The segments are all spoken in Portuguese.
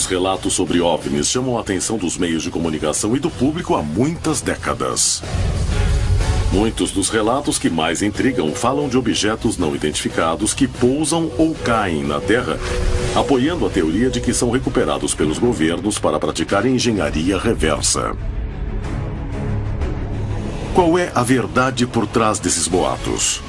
Os relatos sobre OVNIs chamam a atenção dos meios de comunicação e do público há muitas décadas. Muitos dos relatos que mais intrigam falam de objetos não identificados que pousam ou caem na Terra, apoiando a teoria de que são recuperados pelos governos para praticar engenharia reversa. Qual é a verdade por trás desses boatos?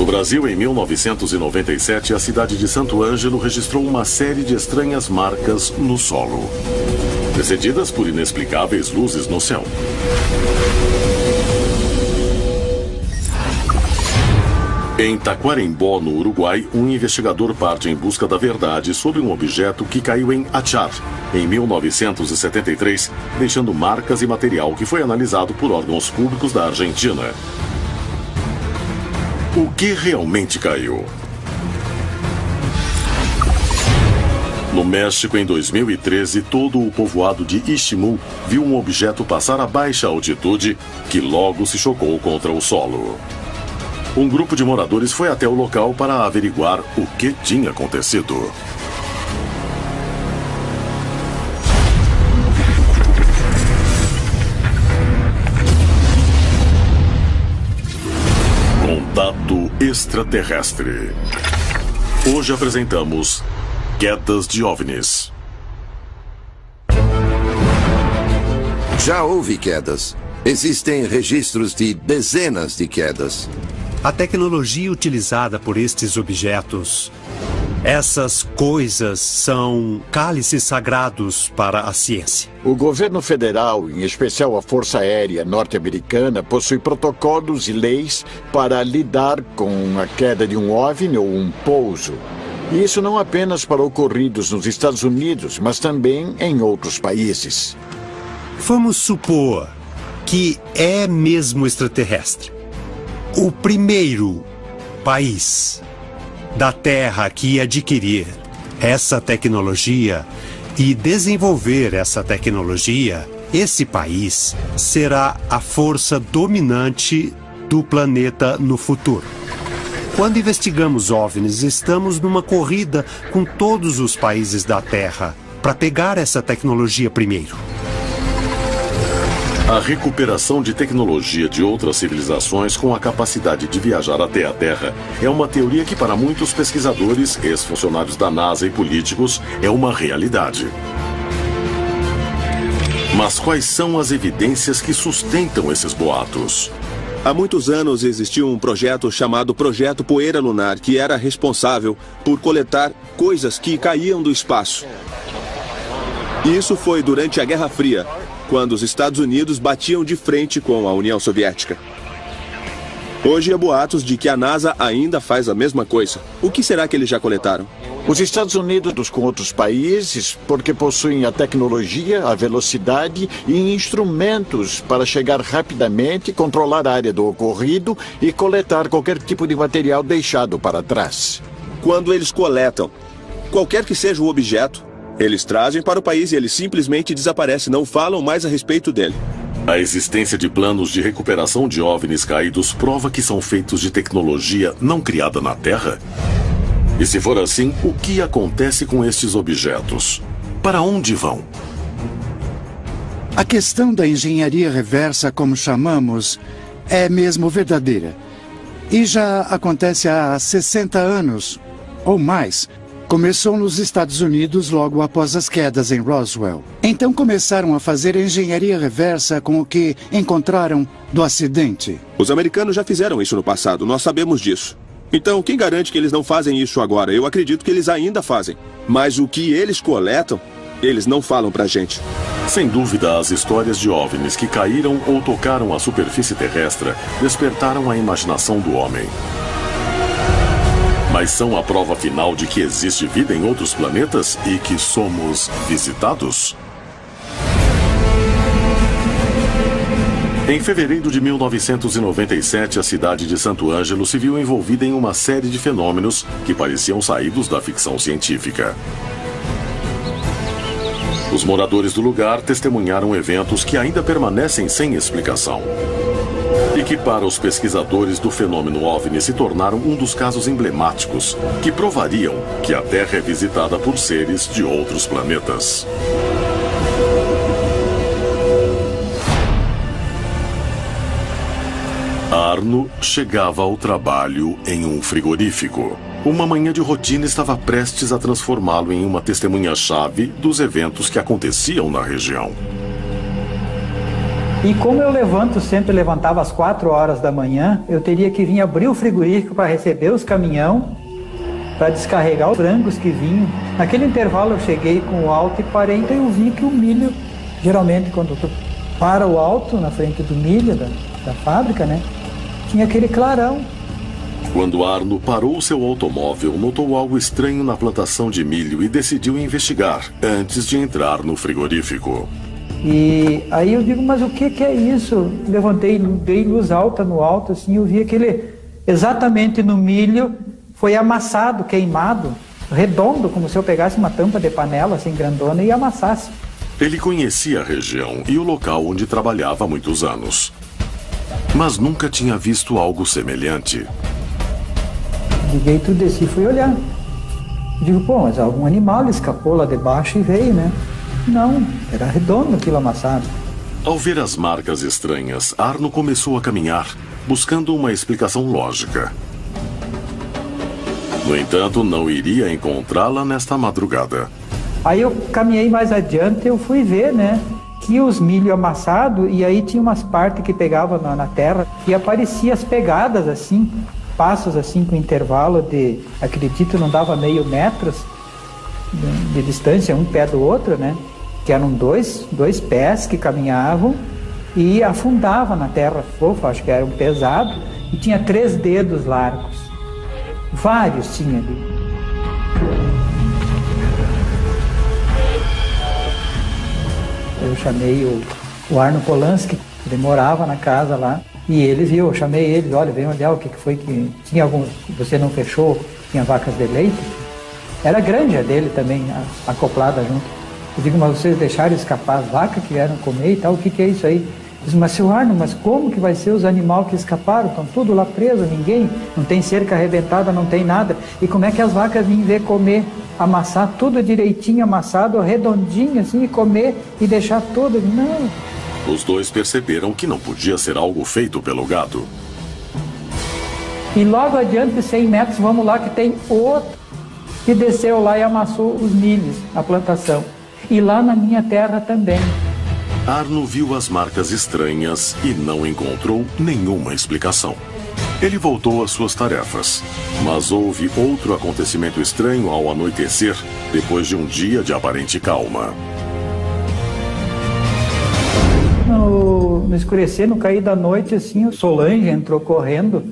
No Brasil, em 1997, a cidade de Santo Ângelo registrou uma série de estranhas marcas no solo, precedidas por inexplicáveis luzes no céu. Em Taquarembó, no Uruguai, um investigador parte em busca da verdade sobre um objeto que caiu em Achar, em 1973, deixando marcas e material que foi analisado por órgãos públicos da Argentina. O que realmente caiu? No México, em 2013, todo o povoado de Iximú viu um objeto passar a baixa altitude que logo se chocou contra o solo. Um grupo de moradores foi até o local para averiguar o que tinha acontecido. Contato extraterrestre. Hoje apresentamos quedas de OVNIs. Já houve quedas. Existem registros de dezenas de quedas. A tecnologia utilizada por estes objetos, essas coisas são cálices sagrados para a ciência. O governo federal, em especial a Força Aérea Norte-Americana, possui protocolos e leis para lidar com a queda de um OVNI ou um pouso. E isso não apenas para ocorridos nos Estados Unidos, mas também em outros países. Vamos supor que é mesmo extraterrestre. O primeiro país da Terra que adquirir essa tecnologia e desenvolver essa tecnologia, esse país será a força dominante do planeta no futuro. Quando investigamos OVNIs, estamos numa corrida com todos os países da Terra para pegar essa tecnologia primeiro. A recuperação de tecnologia de outras civilizações com a capacidade de viajar até a Terra é uma teoria que, para muitos pesquisadores, ex-funcionários da NASA e políticos, é uma realidade. Mas quais são as evidências que sustentam esses boatos? Há muitos anos existiu um projeto chamado Projeto Poeira Lunar, que era responsável por coletar coisas que caíam do espaço. E isso foi durante a Guerra Fria, quando os Estados Unidos batiam de frente com a União Soviética. Hoje há boatos de que a NASA ainda faz a mesma coisa. O que será que eles já coletaram? Os Estados Unidos com outros países, porque possuem a tecnologia, a velocidade e instrumentos para chegar rapidamente, controlar a área do ocorrido e coletar qualquer tipo de material deixado para trás. Quando eles coletam, qualquer que seja o objeto, eles trazem para o país e ele simplesmente desaparece, não falam mais a respeito dele. A existência de planos de recuperação de OVNIs caídos prova que são feitos de tecnologia não criada na Terra? E se for assim, o que acontece com estes objetos? Para onde vão? A questão da engenharia reversa, como chamamos, é mesmo verdadeira. E já acontece há 60 anos, ou mais. Começou nos Estados Unidos logo após as quedas em Roswell. Então começaram a fazer engenharia reversa com o que encontraram do acidente. Os americanos já fizeram isso no passado, nós sabemos disso. Então, quem garante que eles não fazem isso agora? Eu acredito que eles ainda fazem. Mas o que eles coletam, eles não falam pra gente. Sem dúvida, as histórias de OVNIs que caíram ou tocaram a superfície terrestre despertaram a imaginação do homem. Mas são a prova final de que existe vida em outros planetas e que somos visitados? Em fevereiro de 1997, a cidade de Santo Ângelo se viu envolvida em uma série de fenômenos que pareciam saídos da ficção científica. Os moradores do lugar testemunharam eventos que ainda permanecem sem explicação. E que para os pesquisadores do fenômeno OVNI se tornaram um dos casos emblemáticos que provariam que a Terra é visitada por seres de outros planetas. Arno chegava ao trabalho em um frigorífico. Uma manhã de rotina estava prestes a transformá-lo em uma testemunha-chave dos eventos que aconteciam na região. E como eu sempre levantava às 4 horas da manhã, eu teria que vir abrir o frigorífico para receber os caminhão, para descarregar os frangos que vinham. Naquele intervalo eu cheguei com o alto e parei, então eu vi que o milho, geralmente quando tu para o alto na frente do milho da fábrica, né, tinha aquele clarão. Quando Arno parou seu automóvel, notou algo estranho na plantação de milho e decidiu investigar antes de entrar no frigorífico. E aí eu digo, mas o que é isso? Levantei, dei luz alta no alto, assim, eu vi aquele, exatamente no milho, foi amassado, queimado, redondo, como se eu pegasse uma tampa de panela, assim, grandona, e amassasse. Ele conhecia a região e o local onde trabalhava há muitos anos, mas nunca tinha visto algo semelhante. Liguei tudo, desci e fui olhar. Digo, pô, mas algum animal escapou lá debaixo e veio, né? Não, era redondo aquilo amassado. Ao ver as marcas estranhas, Arno começou a caminhar, buscando uma explicação lógica. No entanto, não iria encontrá-la nesta madrugada. Aí eu caminhei mais adiante e eu fui ver, né? Que os milho amassados, e aí tinha umas partes que pegavam na terra e apareciam as pegadas assim, passos assim com intervalo de, acredito, não dava meio metros de distância, um pé do outro, né? Que eram dois pés que caminhavam e afundavam na terra fofa, acho que eram pesados, e tinha 3 dedos largos. Vários tinha ali. Eu chamei o Arno Polanski, ele morava na casa lá, e ele viu, eu chamei ele, olha, vem olhar o que foi que... Tinha algum... Você não fechou, tinha vacas de leite? Era a granja dele também, acoplada junto. Eu digo, mas vocês deixaram escapar as vacas que vieram comer e tal, o que é isso aí? Eu disse, mas seu Arno, mas como que vai ser os animais que escaparam? Estão tudo lá presos, ninguém, não tem cerca arrebentada, não tem nada. E como é que as vacas vinham ver comer, amassar tudo direitinho, amassado, redondinho assim, e comer e deixar tudo? Não. Os dois perceberam que não podia ser algo feito pelo gado. E logo adiante, 100 metros, vamos lá que tem outro que desceu lá e amassou os milhos, a plantação. E lá na minha terra também. Arno viu as marcas estranhas e não encontrou nenhuma explicação. Ele voltou às suas tarefas, mas houve outro acontecimento estranho ao anoitecer, depois de um dia de aparente calma. No escurecer, no cair da noite, assim, o Solange entrou correndo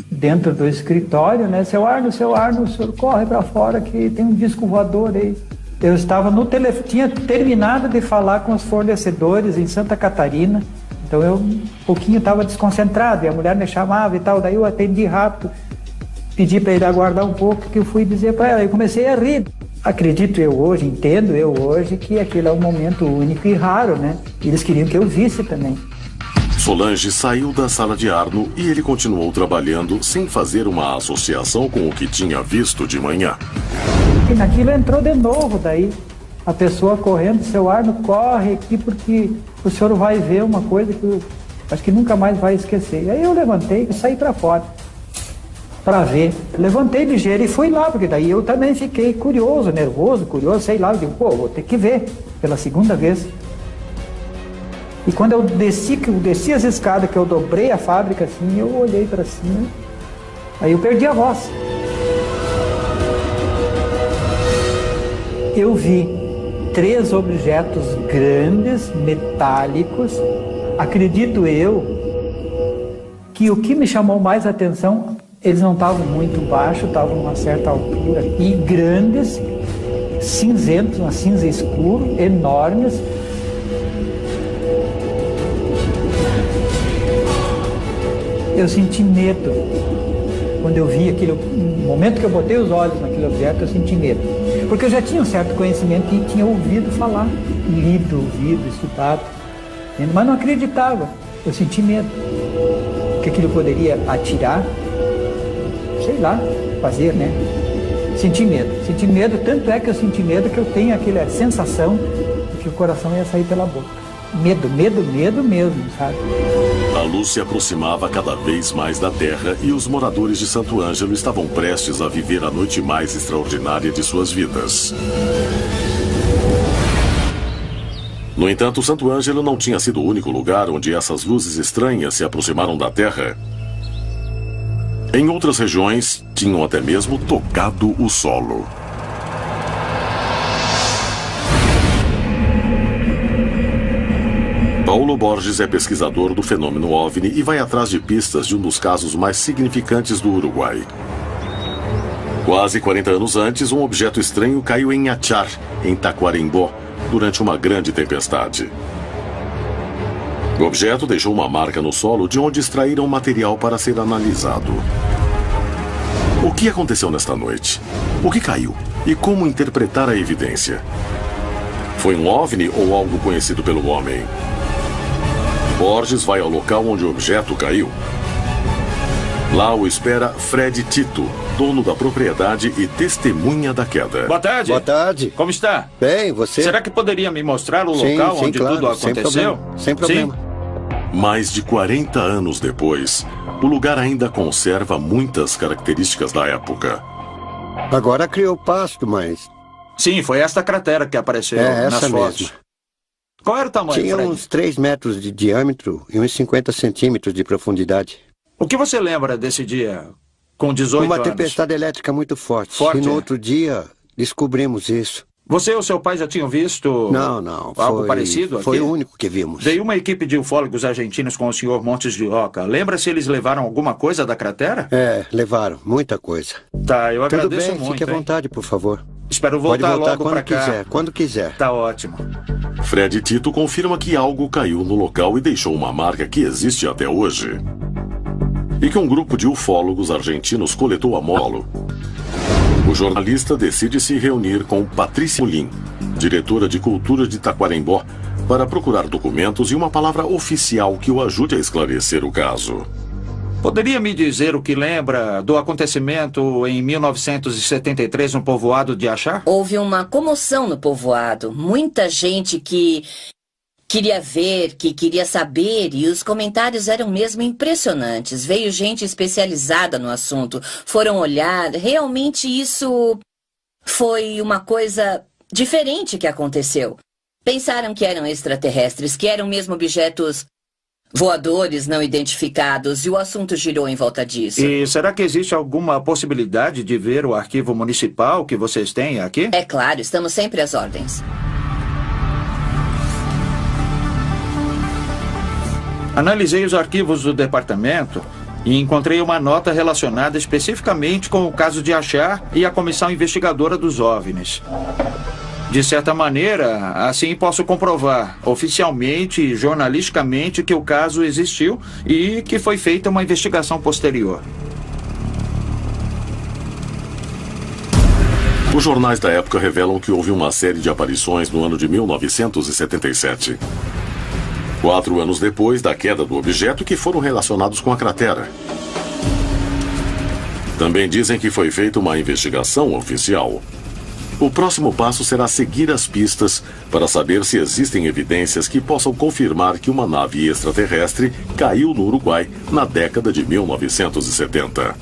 dentro do escritório, né? Seu Arno, o senhor corre para fora que tem um disco voador aí. Eu estava no telefone, tinha terminado de falar com os fornecedores em Santa Catarina, então eu um pouquinho estava desconcentrado, e a mulher me chamava e tal, daí eu atendi rápido, pedi para ele aguardar um pouco, que eu fui dizer para ela, eu comecei a rir. Acredito eu hoje, entendo eu hoje, que aquilo é um momento único e raro, né? E eles queriam que eu visse também. Solange saiu da sala de Arno e ele continuou trabalhando sem fazer uma associação com o que tinha visto de manhã. E naquilo entrou de novo daí, a pessoa correndo, seu Arno, corre aqui porque o senhor vai ver uma coisa que eu acho que nunca mais vai esquecer. E aí eu levantei e saí para fora, para ver. Levantei ligeiro e fui lá, porque daí eu também fiquei curioso, nervoso, sei lá, eu digo, pô, vou ter que ver pela segunda vez. E quando eu desci as escadas, que eu dobrei a fábrica assim, eu olhei para cima, aí eu perdi a voz. Eu vi 3 objetos grandes, metálicos. Acredito eu que o que me chamou mais a atenção, eles não estavam muito baixos, estavam a uma certa altura, e grandes, cinzentos, uma cinza escuro, enormes. eu senti medo. Quando eu vi aquilo, no momento que eu botei os olhos naquele objeto, eu senti medo. Porque eu já tinha um certo conhecimento e tinha ouvido falar, lido, ouvido, estudado, mas não acreditava. Eu senti medo que aquilo poderia atirar, sei lá, fazer, né? Senti medo, tanto é que eu senti medo que eu tenho aquela sensação de que o coração ia sair pela boca. Medo mesmo, sabe? A luz se aproximava cada vez mais da Terra e os moradores de Santo Ângelo estavam prestes a viver a noite mais extraordinária de suas vidas. No entanto, Santo Ângelo não tinha sido o único lugar onde essas luzes estranhas se aproximaram da Terra. Em outras regiões, tinham até mesmo tocado o solo. Paulo Borges é pesquisador do fenômeno OVNI e vai atrás de pistas de um dos casos mais significantes do Uruguai. Quase 40 anos antes, um objeto estranho caiu em Achar, em Taquarembó, durante uma grande tempestade. O objeto deixou uma marca no solo de onde extraíram material para ser analisado. O que aconteceu nesta noite? O que caiu? E como interpretar a evidência? Foi um OVNI ou algo conhecido pelo homem? Borges vai ao local onde o objeto caiu. Lá o espera Fred Tito, dono da propriedade e testemunha da queda. Boa tarde. Boa tarde. Como está? Bem, você? Será que poderia me mostrar o local onde claro, tudo aconteceu? Sem problema. Mais de 40 anos depois, o lugar ainda conserva muitas características da época. Agora criou pasto, mas... Sim, foi esta cratera que apareceu nas essa fotos. mesma. Qual era o tamanho, Tinha Fred? uns 3 metros de diâmetro e uns 50 centímetros de profundidade. O que você lembra desse dia, com 18 Uma anos? tempestade elétrica muito forte. Forte, E no é? outro dia, descobrimos isso. Você ou seu pai já tinham visto Não. algo parecido aqui? Foi o único que vimos. Veio uma equipe de ufólogos argentinos com o senhor Montes de Oca. Lembra se eles levaram alguma coisa da cratera? Levaram muita coisa. Tá, eu Tudo agradeço bem, muito. fique à hein? vontade, por favor. Espero Pode voltar voltar logo pra quando cá. quiser, quando quiser. Tá ótimo. Fred Tito confirma que algo caiu no local e deixou uma marca que existe até hoje. E que um grupo de ufólogos argentinos coletou a molo. O jornalista decide se reunir com Patrícia Molin, diretora de cultura de Taquarembó, para procurar documentos e uma palavra oficial que o ajude a esclarecer o caso. Poderia me dizer o que lembra do acontecimento em 1973 no povoado de Achar? Houve uma comoção no povoado. Muita gente que queria ver, que queria saber, e os comentários eram mesmo impressionantes. Veio gente especializada no assunto, foram olhar. Realmente isso foi uma coisa diferente que aconteceu. Pensaram que eram extraterrestres, que eram mesmo objetos voadores não identificados, e o assunto girou em volta disso. E será que existe alguma possibilidade de ver o arquivo municipal que vocês têm aqui? É claro, estamos sempre às ordens. Analisei os arquivos do departamento e encontrei uma nota relacionada especificamente com o caso de Achar e a comissão investigadora dos OVNIs. De certa maneira, assim posso comprovar oficialmente e jornalisticamente que o caso existiu e que foi feita uma investigação posterior. Os jornais da época revelam que houve uma série de aparições no ano de 1977. 4 anos depois da queda do objeto, que foram relacionados com a cratera. Também dizem que foi feita uma investigação oficial. O próximo passo será seguir as pistas para saber se existem evidências que possam confirmar que uma nave extraterrestre caiu no Uruguai na década de 1970.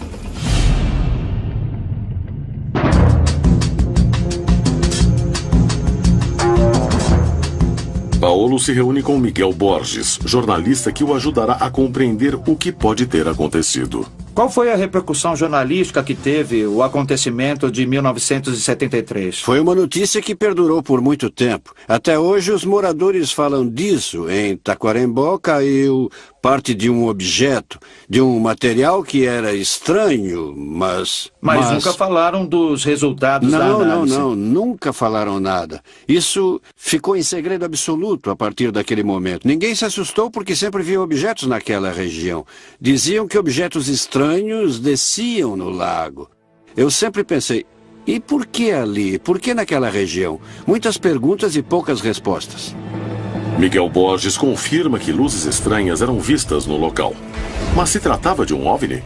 Paulo se reúne com Miguel Borges, jornalista que o ajudará a compreender o que pode ter acontecido. Qual foi a repercussão jornalística que teve o acontecimento de 1973? Foi uma notícia que perdurou por muito tempo. Até hoje os moradores falam disso. Em Taquarembó caiu parte de um objeto, de um material que era estranho, mas nunca falaram dos resultados da análise. Não, nunca falaram nada. Isso ficou em segredo absoluto a partir daquele momento. Ninguém se assustou porque sempre viu objetos naquela região. Diziam que objetos estranhos desciam no lago. Eu sempre pensei, e por que ali? Por que naquela região? Muitas perguntas e poucas respostas. Miguel Borges confirma que luzes estranhas eram vistas no local. Mas se tratava de um OVNI?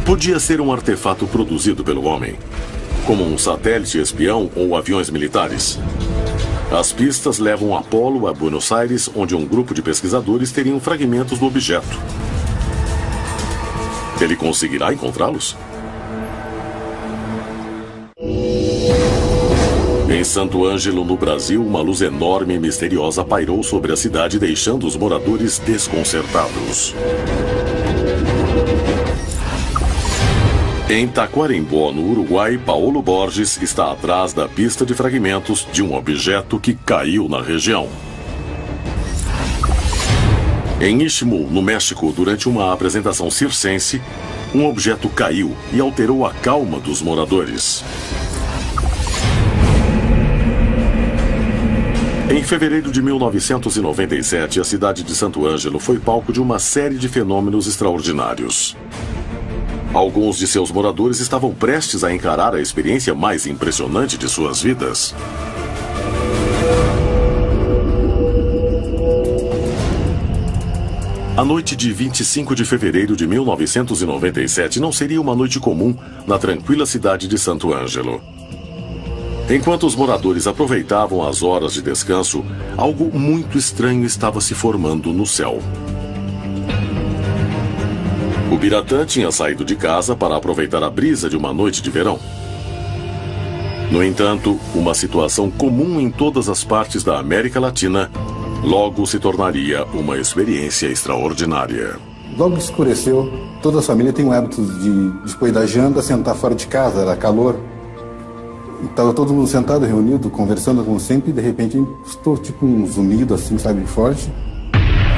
Podia ser um artefato produzido pelo homem, como um satélite espião ou aviões militares. As pistas levam Apollo a Buenos Aires, onde um grupo de pesquisadores teriam fragmentos do objeto. Ele conseguirá encontrá-los? Em Santo Ângelo, no Brasil, uma luz enorme e misteriosa pairou sobre a cidade, deixando os moradores desconcertados. Em Taquarembó, no Uruguai, Paulo Borges está atrás da pista de fragmentos de um objeto que caiu na região. Em Istmo, no México, durante uma apresentação circense, um objeto caiu e alterou a calma dos moradores. Em fevereiro de 1997, a cidade de Santo Ângelo foi palco de uma série de fenômenos extraordinários. Alguns de seus moradores estavam prestes a encarar a experiência mais impressionante de suas vidas. A noite de 25 de fevereiro de 1997 não seria uma noite comum na tranquila cidade de Santo Ângelo. Enquanto os moradores aproveitavam as horas de descanso, algo muito estranho estava se formando no céu. O Biratã tinha saído de casa para aproveitar a brisa de uma noite de verão. No entanto, uma situação comum em todas as partes da América Latina logo se tornaria uma experiência extraordinária. Logo que escureceu, toda a família tem o hábito de, depois da janta, sentar fora de casa, era calor. Estava todo mundo sentado, reunido, conversando como sempre, e de repente estou tipo um zumbido assim, sabe, forte.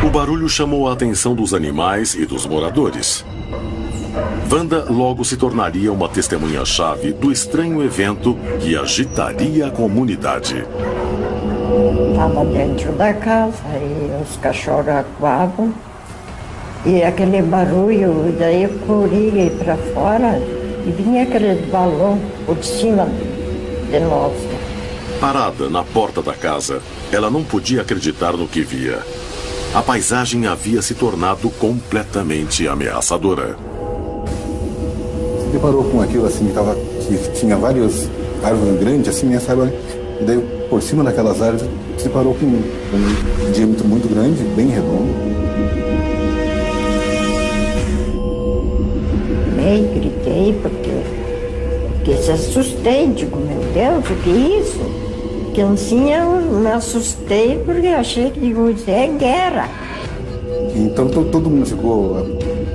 O barulho chamou a atenção dos animais e dos moradores. Wanda logo se tornaria uma testemunha-chave do estranho evento que agitaria a comunidade. Estava dentro da casa e os cachorros acuavam. E aquele barulho, daí eu corri para fora e vinha aquele balão por cima de nós. Parada na porta da casa, ela não podia acreditar no que via. A paisagem havia se tornado completamente ameaçadora. Se deparou com aquilo assim, que tinha várias árvores grandes, assim, né, sabe? E daí, por cima daquelas árvores, se deparou com um diâmetro muito grande, bem redondo. Gritei porque se assustei, digo, meu Deus, o que é isso? Criancinha, eu me assustei porque achei que é guerra. Então todo mundo ficou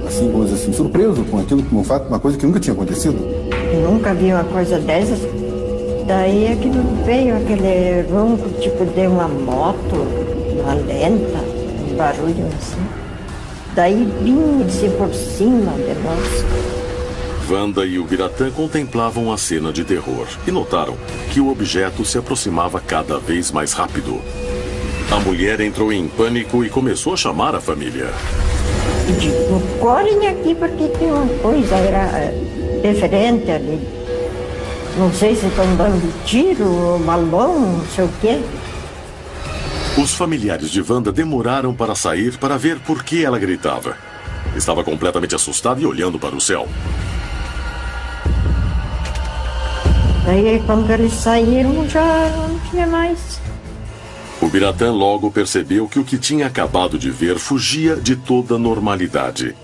assim, vamos dizer assim, surpreso com aquilo, com um fato, uma coisa que nunca tinha acontecido. Eu nunca vi uma coisa dessas. Daí é que veio aquele ronco tipo de uma moto, uma lenta, um barulho assim. Daí vinha assim por cima de nós. Wanda e o Biratã contemplavam a cena de terror e notaram que o objeto se aproximava cada vez mais rápido. A mulher entrou em pânico e começou a chamar a família. Eu digo, correm aqui porque tem uma coisa diferente ali. Não sei se estão dando tiro, balão, não sei o quê. Os familiares de Wanda demoraram para sair para ver por que ela gritava. Estava completamente assustada e olhando para o céu. Daí, quando eles saíram, já não tinha mais. O Biratã logo percebeu que o que tinha acabado de ver fugia de toda normalidade.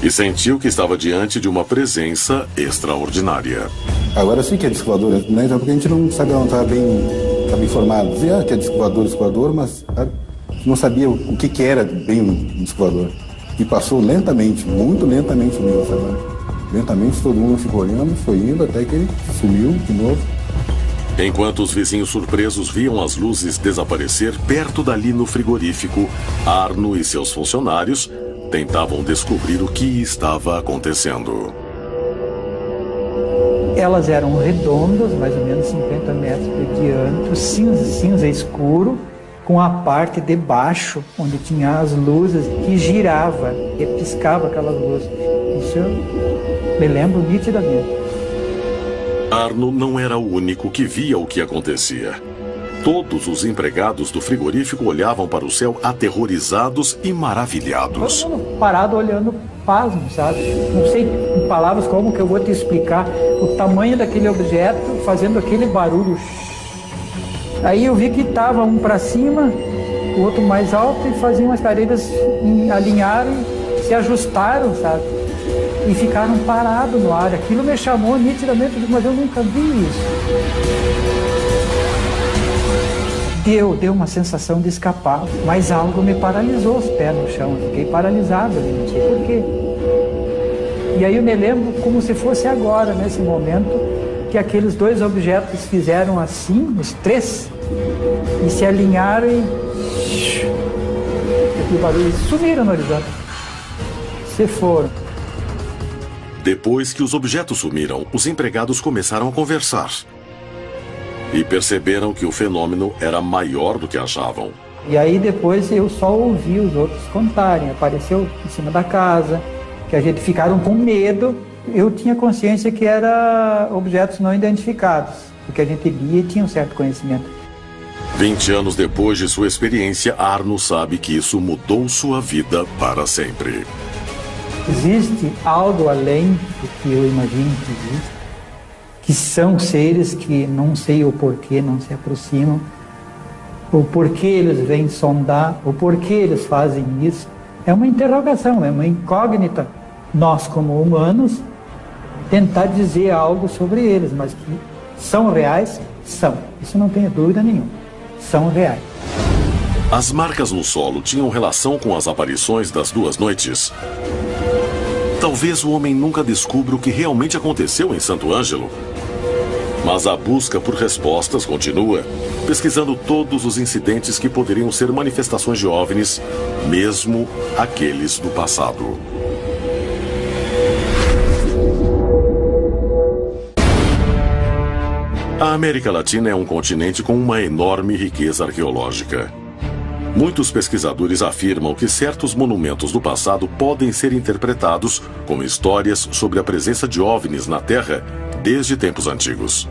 E sentiu que estava diante de uma presença extraordinária. Agora sim que é disco voador, né? Porque a gente não sabe, não estava bem informado. Dizia que é disco voador, mas não sabia o que era bem um disco voador. E passou lentamente, muito lentamente mesmo, sabe? Lentamente todo mundo ficou olhando, foi indo até que ele sumiu de novo. Enquanto os vizinhos surpresos viam as luzes desaparecer perto dali no frigorífico, Arno e seus funcionários tentavam descobrir o que estava acontecendo. Elas eram redondas, mais ou menos 50 metros de diâmetro, cinza escuro, com a parte de baixo, onde tinha as luzes, que girava, e piscava aquelas luzes. Isso eu me lembro nitidamente. Arno não era o único que via o que acontecia. Todos os empregados do frigorífico olhavam para o céu aterrorizados e maravilhados. Todo mundo parado olhando pasmo, sabe? Não sei em palavras como que eu vou te explicar o tamanho daquele objeto fazendo aquele barulho. Aí eu vi que estava um para cima, o outro mais alto, e faziam as careiras, alinharam, se ajustaram, sabe? E ficaram parados no ar. Aquilo me chamou nitidamente, mas eu nunca vi isso. Deu uma sensação de escapar, mas algo me paralisou os pés no chão. Eu fiquei paralisado, não sei porquê. E aí eu me lembro como se fosse agora, nesse momento, que aqueles dois objetos fizeram assim, os três, e se alinharam e aquele barulho, sumiram no horizonte. Se foram. Depois que os objetos sumiram, os empregados começaram a conversar. E perceberam que o fenômeno era maior do que achavam. E aí depois eu só ouvi os outros contarem. Apareceu em cima da casa, que a gente ficaram com medo. Eu tinha consciência que eram objetos não identificados, porque a gente lia e tinha um certo conhecimento. 20 anos depois de sua experiência, Arno sabe que isso mudou sua vida para sempre. Existe algo além do que eu imagino que existe, que são seres que não sei o porquê não se aproximam, o porquê eles vêm sondar, o porquê eles fazem isso. É uma interrogação, é uma incógnita. Nós, como humanos, tentar dizer algo sobre eles, mas que são reais, são. Isso não tenho dúvida nenhuma. São reais. As marcas no solo tinham relação com as aparições das duas noites? Talvez o homem nunca descubra o que realmente aconteceu em Santo Ângelo. Mas a busca por respostas continua, pesquisando todos os incidentes que poderiam ser manifestações de OVNIs, mesmo aqueles do passado. A América Latina é um continente com uma enorme riqueza arqueológica. Muitos pesquisadores afirmam que certos monumentos do passado podem ser interpretados como histórias sobre a presença de OVNIs na Terra desde tempos antigos.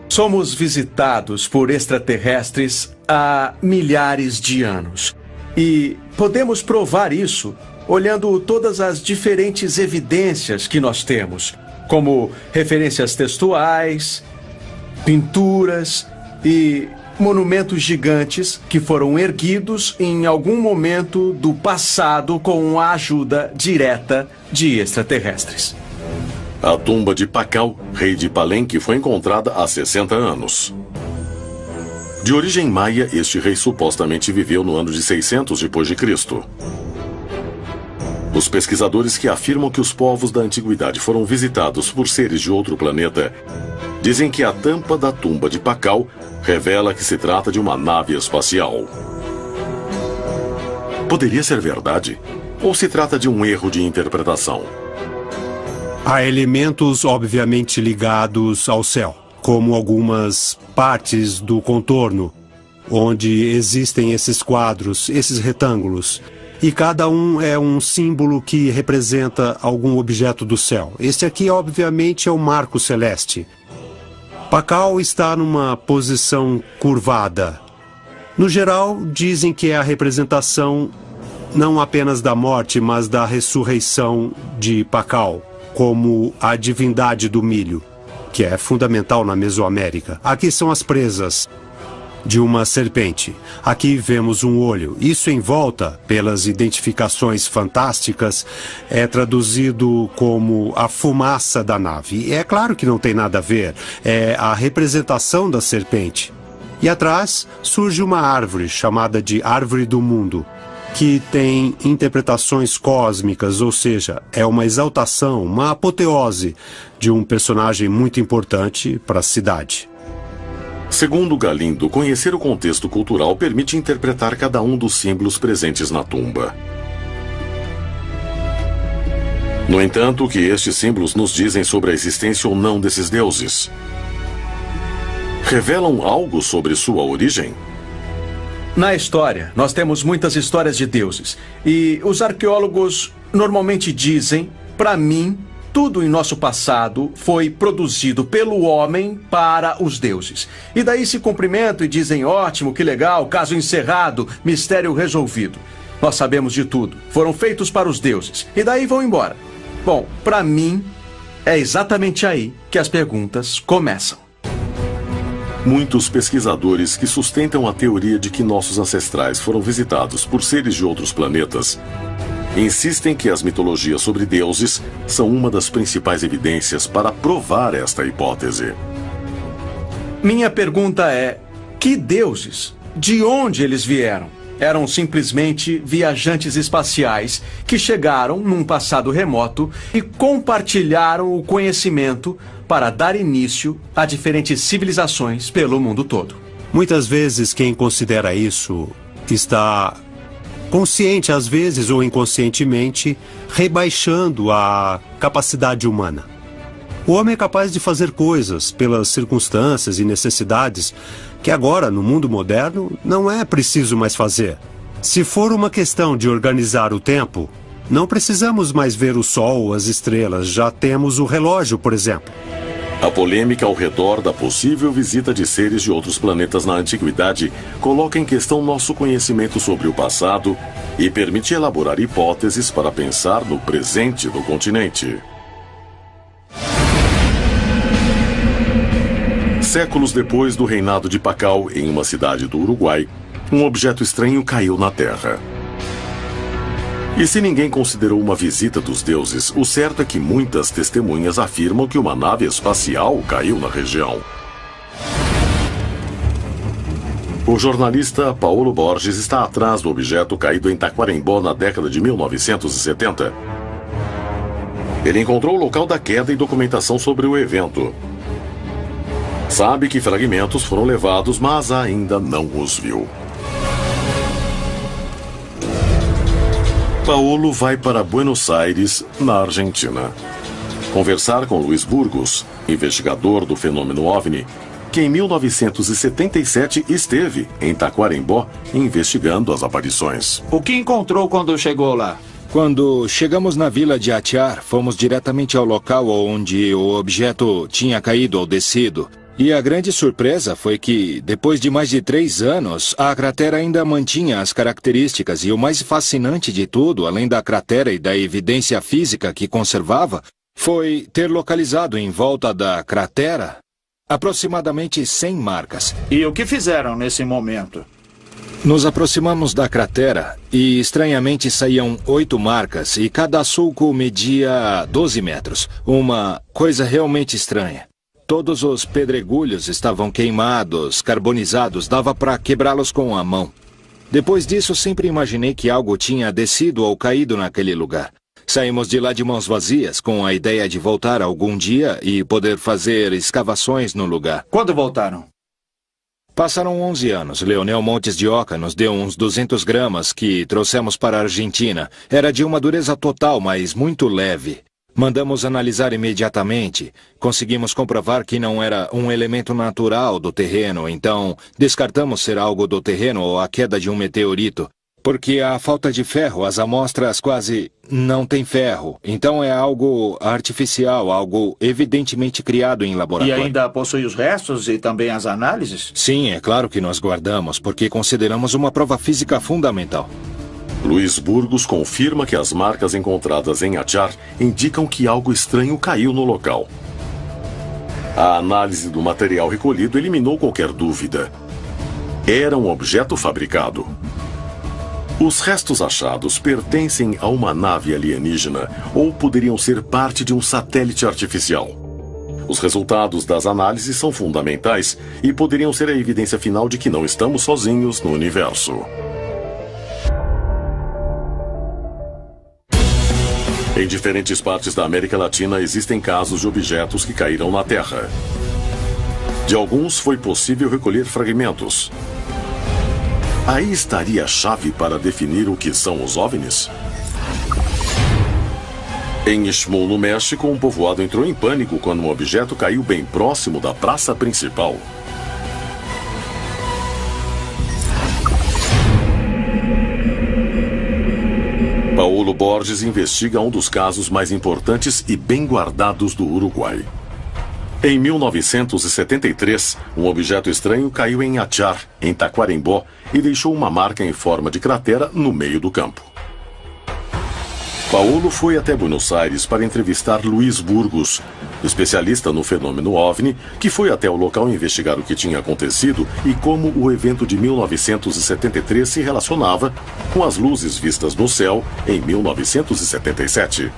Somos visitados por extraterrestres há milhares de anos. E podemos provar isso olhando todas as diferentes evidências que nós temos, como referências textuais, pinturas e monumentos gigantes que foram erguidos em algum momento do passado com a ajuda direta de extraterrestres. A tumba de Pakal, rei de Palenque, foi encontrada há 60 anos. De origem maia, este rei supostamente viveu no ano de 600 d.C. Os pesquisadores que afirmam que os povos da antiguidade foram visitados por seres de outro planeta dizem que a tampa da tumba de Pakal revela que se trata de uma nave espacial. Poderia ser verdade? Ou se trata de um erro de interpretação? Há elementos obviamente ligados ao céu, como algumas partes do contorno, onde existem esses quadros, esses retângulos. E cada um é um símbolo que representa algum objeto do céu. Este aqui, obviamente, é o marco celeste. Pakal está numa posição curvada. No geral, dizem que é a representação não apenas da morte, mas da ressurreição de Pakal, como a divindade do milho, que é fundamental na Mesoamérica. Aqui são as presas de uma serpente. Aqui vemos um olho. Isso em volta, pelas identificações fantásticas, é traduzido como a fumaça da nave. E é claro que não tem nada a ver. É a representação da serpente. E atrás surge uma árvore chamada de Árvore do Mundo, que tem interpretações cósmicas, ou seja, é uma exaltação, uma apoteose de um personagem muito importante para a cidade. Segundo Galindo, conhecer o contexto cultural permite interpretar cada um dos símbolos presentes na tumba. No entanto, o que estes símbolos nos dizem sobre a existência ou não desses deuses? Revelam algo sobre sua origem? Na história, nós temos muitas histórias de deuses. E os arqueólogos normalmente dizem, para mim, tudo em nosso passado foi produzido pelo homem para os deuses. E daí se cumprimentam e dizem, ótimo, que legal, caso encerrado, mistério resolvido. Nós sabemos de tudo. Foram feitos para os deuses. E daí vão embora. Bom, para mim, é exatamente aí que as perguntas começam. Muitos pesquisadores que sustentam a teoria de que nossos ancestrais foram visitados por seres de outros planetas insistem que as mitologias sobre deuses são uma das principais evidências para provar esta hipótese. Minha pergunta é, que deuses? De onde eles vieram? Eram simplesmente viajantes espaciais que chegaram num passado remoto e compartilharam o conhecimento para dar início a diferentes civilizações pelo mundo todo. Muitas vezes quem considera isso está consciente, às vezes ou inconscientemente, rebaixando a capacidade humana. O homem é capaz de fazer coisas pelas circunstâncias e necessidades que agora, no mundo moderno, não é preciso mais fazer. Se for uma questão de organizar o tempo, não precisamos mais ver o sol ou as estrelas, já temos o relógio, por exemplo. A polêmica ao redor da possível visita de seres de outros planetas na antiguidade coloca em questão nosso conhecimento sobre o passado e permite elaborar hipóteses para pensar no presente do continente. Séculos depois do reinado de Pacal, em uma cidade do Uruguai, um objeto estranho caiu na Terra. E se ninguém considerou uma visita dos deuses, o certo é que muitas testemunhas afirmam que uma nave espacial caiu na região. O jornalista Paulo Borges está atrás do objeto caído em Taquarembó na década de 1970. Ele encontrou o local da queda e documentação sobre o evento. Sabe que fragmentos foram levados, mas ainda não os viu. Paulo vai para Buenos Aires, na Argentina, conversar com Luiz Burgos, investigador do fenômeno OVNI, que em 1977 esteve em Taquarembó investigando as aparições. O que encontrou quando chegou lá? Quando chegamos na vila de Atiar, fomos diretamente ao local onde o objeto tinha caído ou descido. E a grande surpresa foi que, depois de mais de 3 anos, a cratera ainda mantinha as características e o mais fascinante de tudo, além da cratera e da evidência física que conservava, foi ter localizado em volta da cratera aproximadamente 100 marcas. E o que fizeram nesse momento? Nos aproximamos da cratera e, estranhamente, saíam 8 marcas e cada sulco media 12 metros. Uma coisa realmente estranha. Todos os pedregulhos estavam queimados, carbonizados, dava para quebrá-los com a mão. Depois disso, sempre imaginei que algo tinha descido ou caído naquele lugar. Saímos de lá de mãos vazias, com a ideia de voltar algum dia e poder fazer escavações no lugar. Quando voltaram? Passaram 11 anos. Leonel Montes de Oca nos deu uns 200 gramas que trouxemos para a Argentina. Era de uma dureza total, mas muito leve. Mandamos analisar imediatamente. Conseguimos comprovar que não era um elemento natural do terreno, então descartamos ser algo do terreno ou a queda de um meteorito. Porque a falta de ferro, as amostras quase não têm ferro. Então é algo artificial, algo evidentemente criado em laboratório. E ainda possui os restos e também as análises? Sim, é claro que nós guardamos, porque consideramos uma prova física fundamental. Luiz Burgos confirma que as marcas encontradas em Atiar indicam que algo estranho caiu no local. A análise do material recolhido eliminou qualquer dúvida. Era um objeto fabricado. Os restos achados pertencem a uma nave alienígena ou poderiam ser parte de um satélite artificial. Os resultados das análises são fundamentais e poderiam ser a evidência final de que não estamos sozinhos no universo. Em diferentes partes da América Latina existem casos de objetos que caíram na Terra. De alguns foi possível recolher fragmentos. Aí estaria a chave para definir o que são os OVNIs? Em Ixmul, no México, um povoado entrou em pânico quando um objeto caiu bem próximo da praça principal. Paulo Borges investiga um dos casos mais importantes e bem guardados do Uruguai. Em 1973, um objeto estranho caiu em Achar, em Taquarembó, e deixou uma marca em forma de cratera no meio do campo. Paulo foi até Buenos Aires para entrevistar Luiz Burgos, especialista no fenômeno OVNI, que foi até o local investigar o que tinha acontecido e como o evento de 1973 se relacionava com as luzes vistas no céu em 1977.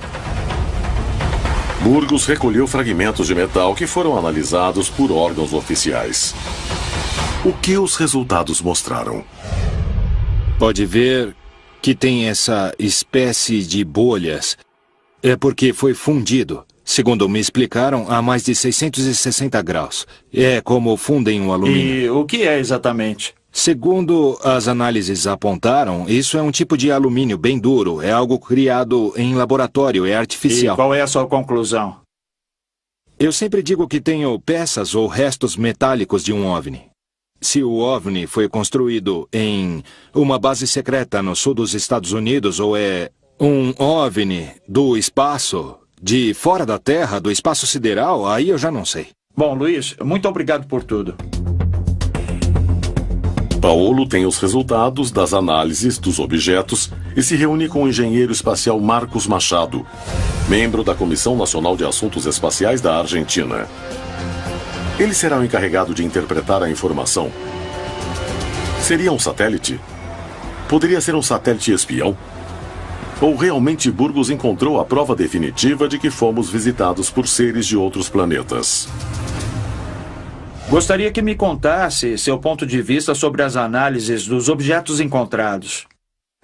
Burgos recolheu fragmentos de metal que foram analisados por órgãos oficiais. O que os resultados mostraram? Pode ver que tem essa espécie de bolhas. É porque foi fundido. Segundo me explicaram, a mais de 660 graus. É como fundem um alumínio. E o que é exatamente? Segundo as análises apontaram, isso é um tipo de alumínio bem duro. É algo criado em laboratório, é artificial. E qual é a sua conclusão? Eu sempre digo que tenho peças ou restos metálicos de um OVNI. Se o OVNI foi construído em uma base secreta no sul dos Estados Unidos ou é um OVNI do espaço, de fora da Terra, do espaço sideral, aí eu já não sei. Bom, Luiz, muito obrigado por tudo. Paulo tem os resultados das análises dos objetos e se reúne com o engenheiro espacial Marcos Machado, membro da Comissão Nacional de Assuntos Espaciais da Argentina. Ele será o encarregado de interpretar a informação. Seria um satélite? Poderia ser um satélite espião? Ou realmente Burgos encontrou a prova definitiva de que fomos visitados por seres de outros planetas? Gostaria que me contasse seu ponto de vista sobre as análises dos objetos encontrados.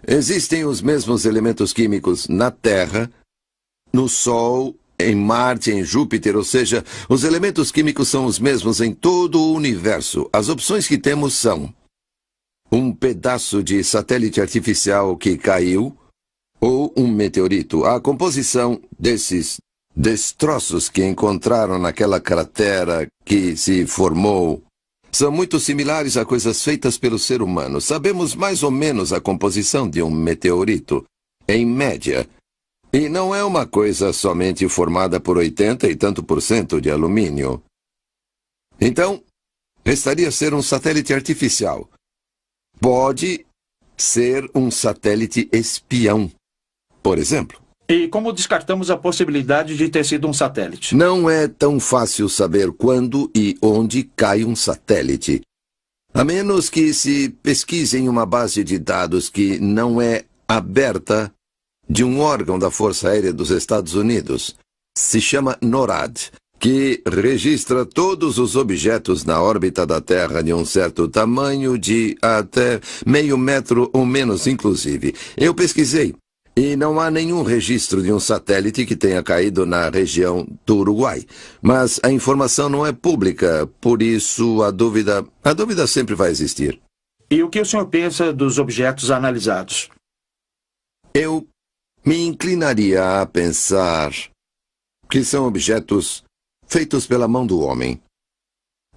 Existem os mesmos elementos químicos na Terra, no Sol, em Marte, em Júpiter, ou seja, os elementos químicos são os mesmos em todo o universo. As opções que temos são um pedaço de satélite artificial que caiu ou um meteorito. A composição desses destroços que encontraram naquela cratera que se formou são muito similares a coisas feitas pelo ser humano. Sabemos mais ou menos a composição de um meteorito, em média. E não é uma coisa somente formada por 80 e tanto por cento de alumínio. Então, restaria ser um satélite artificial. Pode ser um satélite espião, por exemplo. E como descartamos a possibilidade de ter sido um satélite? Não é tão fácil saber quando e onde cai um satélite. A menos que se pesquise em uma base de dados que não é aberta de um órgão da Força Aérea dos Estados Unidos. Se chama NORAD, que registra todos os objetos na órbita da Terra de um certo tamanho, de até meio metro ou menos, inclusive. Eu pesquisei, e não há nenhum registro de um satélite que tenha caído na região do Uruguai. Mas a informação não é pública, por isso a dúvida sempre vai existir. E o que o senhor pensa dos objetos analisados? Eu me inclinaria a pensar que são objetos feitos pela mão do homem.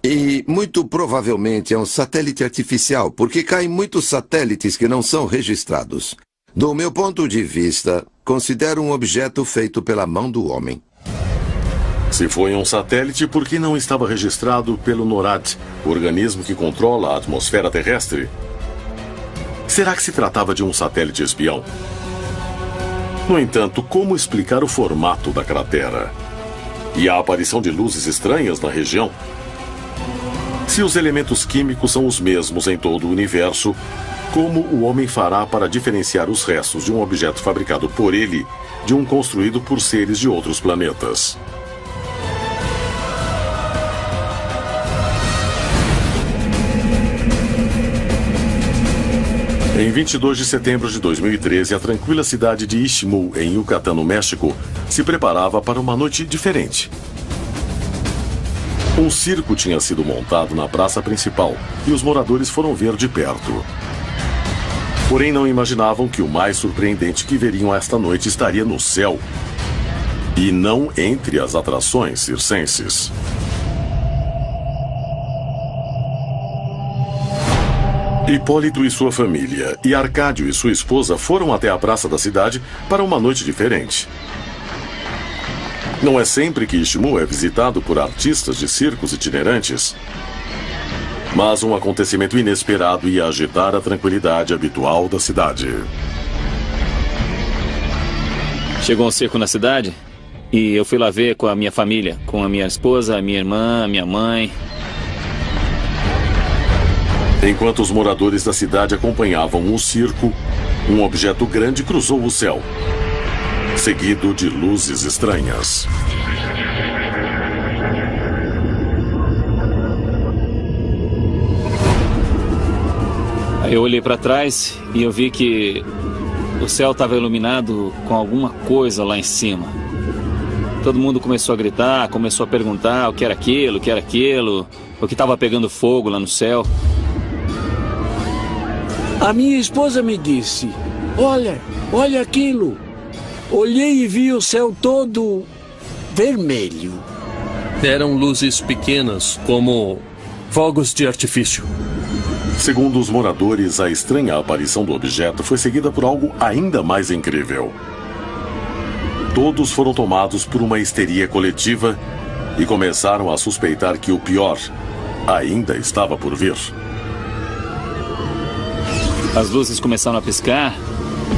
E muito provavelmente é um satélite artificial, porque caem muitos satélites que não são registrados. Do meu ponto de vista, considero um objeto feito pela mão do homem. Se foi um satélite, por que não estava registrado pelo NORAD, o organismo que controla a atmosfera terrestre? Será que se tratava de um satélite espião? No entanto, como explicar o formato da cratera? E a aparição de luzes estranhas na região? Se os elementos químicos são os mesmos em todo o universo, como o homem fará para diferenciar os restos de um objeto fabricado por ele de um construído por seres de outros planetas? Em Em 22 de setembro de 2013, a tranquila cidade de Ixmú, em Yucatán, no México, se preparava para uma noite diferente. Um circo tinha sido montado na praça principal e os moradores foram ver de perto. Porém, não imaginavam que o mais surpreendente que veriam esta noite estaria no céu e não entre as atrações circenses. Hipólito e sua família, e Arcádio e sua esposa foram até a praça da cidade para uma noite diferente. Não é sempre que Ixmú é visitado por artistas de circos itinerantes, mas um acontecimento inesperado ia agitar a tranquilidade habitual da cidade. Chegou um circo na cidade e eu fui lá ver com a minha família, com a minha esposa, a minha irmã, a minha mãe. Enquanto os moradores da cidade acompanhavam o circo, um objeto grande cruzou o céu, seguido de luzes estranhas. Aí eu olhei para trás e eu vi que o céu estava iluminado com alguma coisa lá em cima. Todo mundo começou a gritar, começou a perguntar o que era aquilo, o que era aquilo, o que estava pegando fogo lá no céu. A minha esposa me disse, olha aquilo. Olhei e vi o céu todo vermelho. Eram luzes pequenas, como fogos de artifício. Segundo os moradores, a estranha aparição do objeto foi seguida por algo ainda mais incrível. Todos foram tomados por uma histeria coletiva e começaram a suspeitar que o pior ainda estava por vir. As luzes começaram a piscar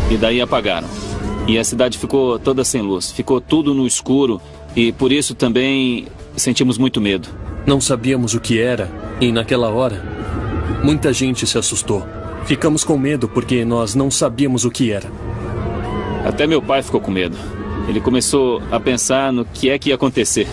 e daí apagaram. E a cidade ficou toda sem luz. Ficou tudo no escuro e por isso também sentimos muito medo. Não sabíamos o que era e naquela hora muita gente se assustou. Ficamos com medo porque nós não sabíamos o que era. Até meu pai ficou com medo. Ele começou a pensar no que é que ia acontecer.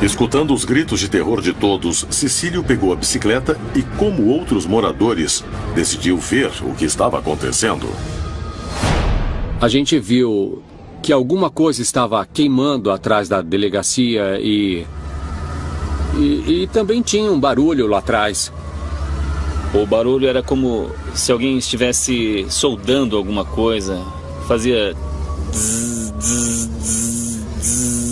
Escutando os gritos de terror de todos, Cecílio pegou a bicicleta e, como outros moradores, decidiu ver o que estava acontecendo. A gente viu que alguma coisa estava queimando atrás da delegacia e também tinha um barulho lá atrás. O barulho era como se alguém estivesse soldando alguma coisa. Fazia... Zzz, zzz, zzz, zzz.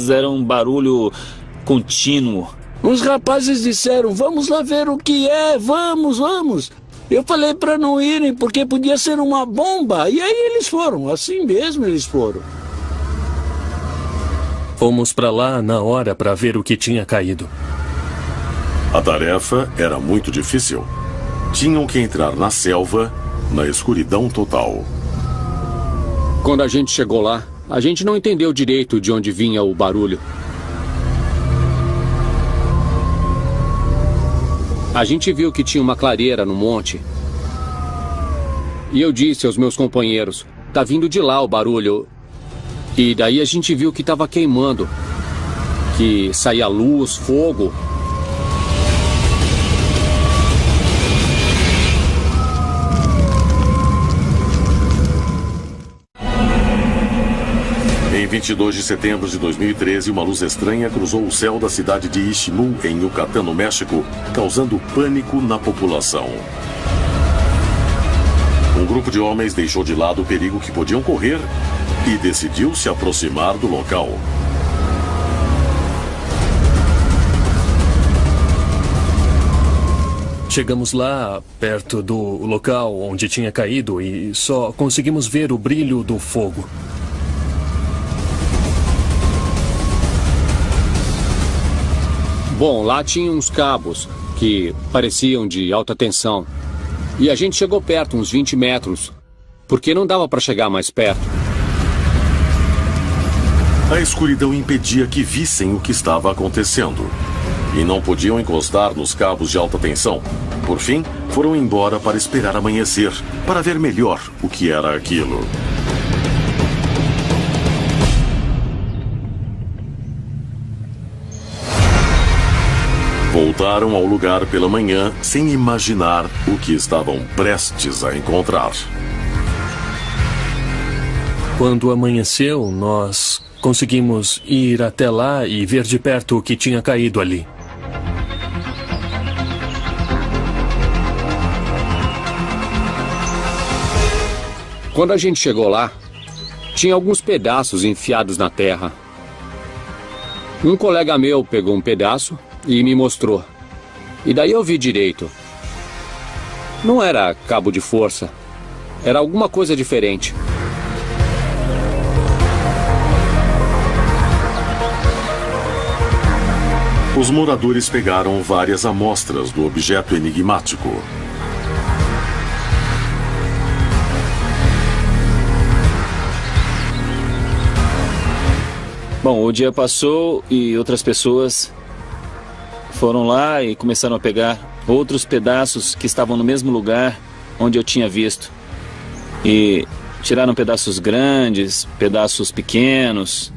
Era um barulho contínuo. Os rapazes disseram, vamos lá ver o que é, vamos. Eu falei para não irem porque podia ser uma bomba. E aí eles foram, assim mesmo eles foram. Fomos para lá na hora para ver o que tinha caído. A tarefa era muito difícil. Tinham que entrar na selva, na escuridão total. Quando a gente chegou lá, a gente não entendeu direito de onde vinha o barulho. A gente viu que tinha uma clareira no monte. E eu disse aos meus companheiros, tá vindo de lá o barulho. E daí a gente viu que estava queimando. Que saía luz, fogo. Em 22 de setembro de 2013, uma luz estranha cruzou o céu da cidade de Ixmú, em Yucatán, no México, causando pânico na população. Um grupo de homens deixou de lado o perigo que podiam correr e decidiu se aproximar do local. Chegamos lá, perto do local onde tinha caído, e só conseguimos ver o brilho do fogo. Bom, lá tinha uns cabos que pareciam de alta tensão. E a gente chegou perto, uns 20 metros, porque não dava para chegar mais perto. A escuridão impedia que vissem o que estava acontecendo. E não podiam encostar nos cabos de alta tensão. Por fim, foram embora para esperar amanhecer, para ver melhor o que era aquilo. Voltaram ao lugar pela manhã sem imaginar o que estavam prestes a encontrar. Quando amanheceu, nós conseguimos ir até lá e ver de perto o que tinha caído ali. Quando a gente chegou lá, tinha alguns pedaços enfiados na terra. Um colega meu pegou um pedaço e me mostrou. E daí eu vi direito. Não era cabo de força. Era alguma coisa diferente. Os moradores pegaram várias amostras do objeto enigmático. Bom, o dia passou e outras pessoas foram lá e começaram a pegar outros pedaços que estavam no mesmo lugar onde eu tinha visto. E tiraram pedaços grandes, pedaços pequenos.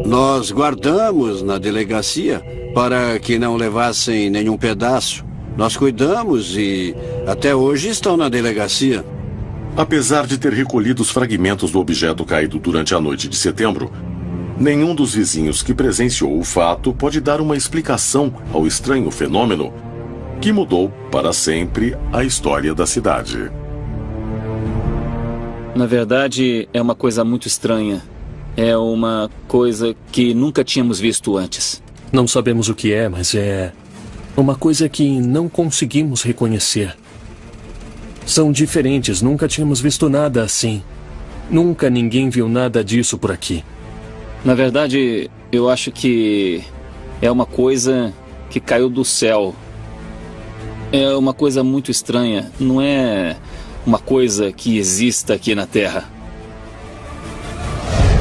Nós guardamos na delegacia para que não levassem nenhum pedaço. Nós cuidamos e até hoje estão na delegacia. Apesar de ter recolhido os fragmentos do objeto caído durante a noite de setembro, nenhum dos vizinhos que presenciou o fato pode dar uma explicação ao estranho fenômeno que mudou para sempre a história da cidade. Na verdade, é uma coisa muito estranha. É uma coisa que nunca tínhamos visto antes. Não sabemos o que é, mas é uma coisa que não conseguimos reconhecer. São diferentes, nunca tínhamos visto nada assim. Nunca ninguém viu nada disso por aqui. Na verdade, eu acho que é uma coisa que caiu do céu. É uma coisa muito estranha. Não é uma coisa que exista aqui na Terra.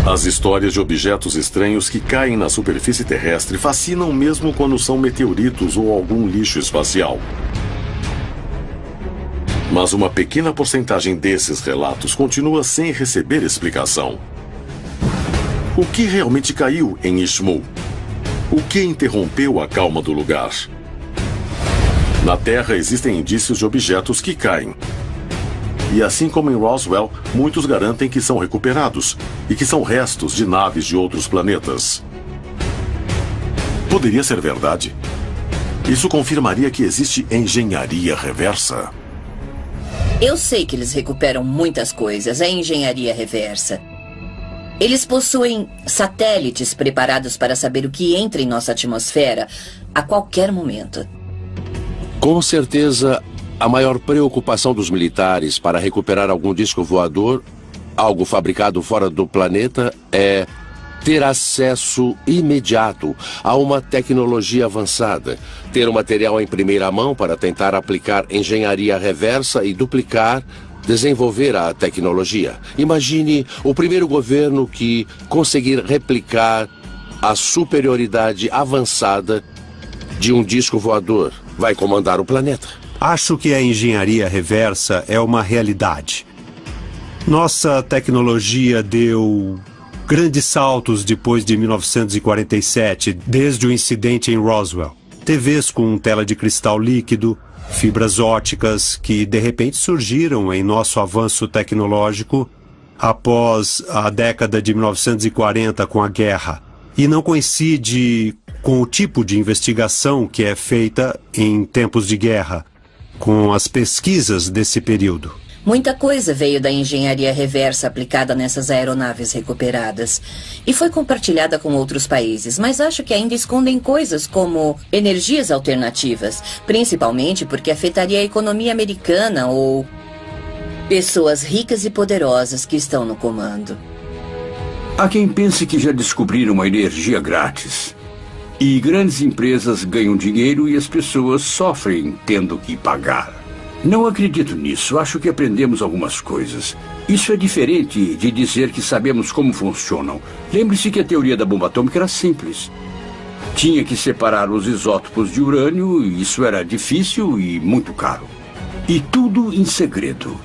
As histórias de objetos estranhos que caem na superfície terrestre fascinam mesmo quando são meteoritos ou algum lixo espacial. Mas uma pequena porcentagem desses relatos continua sem receber explicação. O que realmente caiu em Ishmael? O que interrompeu a calma do lugar? Na Terra existem indícios de objetos que caem. E assim como em Roswell, muitos garantem que são recuperados e que são restos de naves de outros planetas. Poderia ser verdade. Isso confirmaria que existe engenharia reversa. Eu sei que eles recuperam muitas coisas, a engenharia reversa. Eles possuem satélites preparados para saber o que entra em nossa atmosfera a qualquer momento. Com certeza, a maior preocupação dos militares para recuperar algum disco voador, algo fabricado fora do planeta, é ter acesso imediato a uma tecnologia avançada, ter o material em primeira mão para tentar aplicar engenharia reversa e duplicar, desenvolver a tecnologia. Imagine o primeiro governo que conseguir replicar a superioridade avançada de um disco voador. Vai comandar o planeta. Acho que a engenharia reversa é uma realidade. Nossa tecnologia deu grandes saltos depois de 1947, desde o incidente em Roswell. TVs com tela de cristal líquido, fibras óticas que de repente surgiram em nosso avanço tecnológico após a década de 1940 com a guerra. E não coincide com o tipo de investigação que é feita em tempos de guerra, com as pesquisas desse período. Muita coisa veio da engenharia reversa aplicada nessas aeronaves recuperadas e foi compartilhada com outros países, mas acho que ainda escondem coisas como energias alternativas, principalmente porque afetaria a economia americana ou pessoas ricas e poderosas que estão no comando. Há quem pense que já descobriram uma energia grátis. E grandes empresas ganham dinheiro e as pessoas sofrem tendo que pagar. Não acredito nisso. Acho que aprendemos algumas coisas. Isso é diferente de dizer que sabemos como funcionam. Lembre-se que a teoria da bomba atômica era simples. Tinha que separar os isótopos de urânio e isso era difícil e muito caro. E tudo em segredo.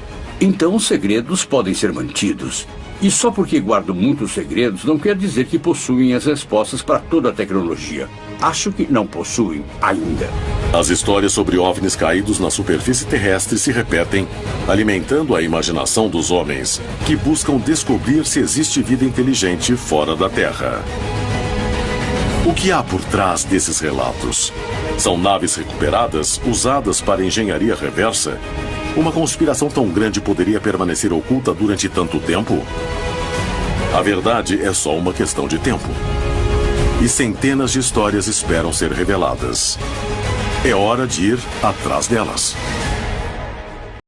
Então, os segredos podem ser mantidos. E só porque guardam muitos segredos não quer dizer que possuem as respostas para toda a tecnologia. Acho que não possuem ainda. As histórias sobre OVNIs caídos na superfície terrestre se repetem, alimentando a imaginação dos homens, que buscam descobrir se existe vida inteligente fora da Terra. O que há por trás desses relatos? São naves recuperadas, usadas para engenharia reversa? Uma conspiração tão grande poderia permanecer oculta durante tanto tempo? A verdade é só uma questão de tempo. E centenas de histórias esperam ser reveladas. É hora de ir atrás delas.